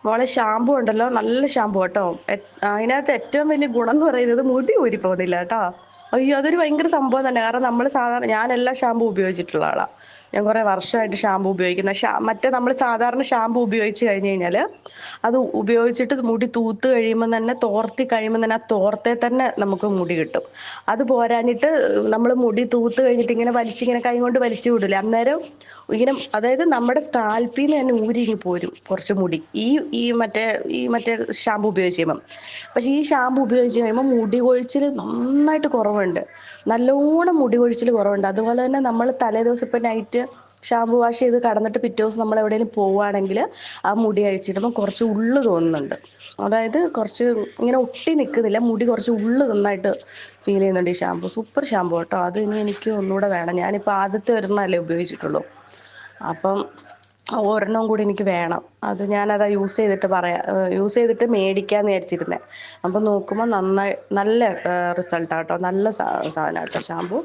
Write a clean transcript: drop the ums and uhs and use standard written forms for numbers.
മോളെ ഷാമ്പു ഉണ്ടല്ലോ, നല്ല ഷാമ്പു കേട്ടോ. അതിനകത്ത് ഏറ്റവും വലിയ ഗുണം എന്ന് പറയുന്നത് മുടി ഊരി പോകുന്നില്ല കേട്ടോ. അയ്യോ, അതൊരു ഭയങ്കര സംഭവം തന്നെ. കാരണം നമ്മൾ സാധാരണ, ഞാൻ എല്ലാ ഷാമ്പു ഉപയോഗിച്ചിട്ടുള്ള ആളാ. ഞാൻ കുറെ വർഷമായിട്ട് ഷാമ്പു ഉപയോഗിക്കുന്ന. മറ്റേ നമ്മൾ സാധാരണ ഷാമ്പു ഉപയോഗിച്ച് കഴിഞ്ഞ് കഴിഞ്ഞാൽ അത് ഉപയോഗിച്ചിട്ട് മുടി തൂത്ത് കഴിയുമ്പോൾ തന്നെ, തോർത്തി കഴിയുമ്പോൾ തന്നെ ആ തോർത്തെ തന്നെ നമുക്ക് മുടി കിട്ടും. അത് പോരാഞ്ഞിട്ട് നമ്മൾ മുടി തൂത്ത് കഴിഞ്ഞിട്ട് ഇങ്ങനെ വലിച്ചിങ്ങനെ കൈ കൊണ്ട് വലിച്ചു വിടില്ല, അന്നേരം ഇങ്ങനെ, അതായത് നമ്മുടെ സ്കാൽപ്പിൽ നിന്ന് തന്നെ ഊരി ഇങ്ങ് പോരും കുറച്ച് മുടി ഈ ഈ മറ്റേ ഷാമ്പു ഉപയോഗിച്ച് കഴിയുമ്പം. പക്ഷെ ഈ ഷാമ്പു ഉപയോഗിച്ച് കഴിയുമ്പോൾ മുടി കൊഴിച്ചിൽ നന്നായിട്ട് കുറവുണ്ട്. നല്ലോണം മുടി കൊഴിച്ചിൽ കുറവുണ്ട്. അതുപോലെ തന്നെ നമ്മൾ തലേ ദിവസം ഇപ്പം നൈറ്റ് ഷാമ്പു വാഷ് ചെയ്ത് കടന്നിട്ട് പിറ്റേ ദിവസം നമ്മൾ എവിടെയെങ്കിലും പോവുകയാണെങ്കിൽ ആ മുടി അഴിച്ചിടുമ്പോൾ കുറച്ച് ഉള്ളു തോന്നുന്നുണ്ട്. അതായത് കുറച്ച് ഇങ്ങനെ ഒട്ടി നിൽക്കുന്നില്ല, മുടി കുറച്ച് ഉള്ളു നന്നായിട്ട് ഫീൽ ചെയ്യുന്നുണ്ട് ഈ ഷാമ്പു. സൂപ്പർ ഷാമ്പു കേട്ടോ. അത് ഇനി എനിക്ക് ഒന്നുകൂടെ വേണം. ഞാനിപ്പോൾ ആദ്യത്തെ ഒരെണ്ണമല്ലേ ഉപയോഗിച്ചിട്ടുള്ളൂ. അപ്പം ഒരെണ്ണം കൂടി എനിക്ക് വേണം. അത് ഞാനതാ യൂസ് ചെയ്തിട്ട് മേടിക്കാന്ന് വിചാരിച്ചിരുന്നത്. അപ്പം നോക്കുമ്പോൾ നല്ല റിസൾട്ടാട്ടോ, നല്ല സാധനം കേട്ടോ ഷാമ്പു.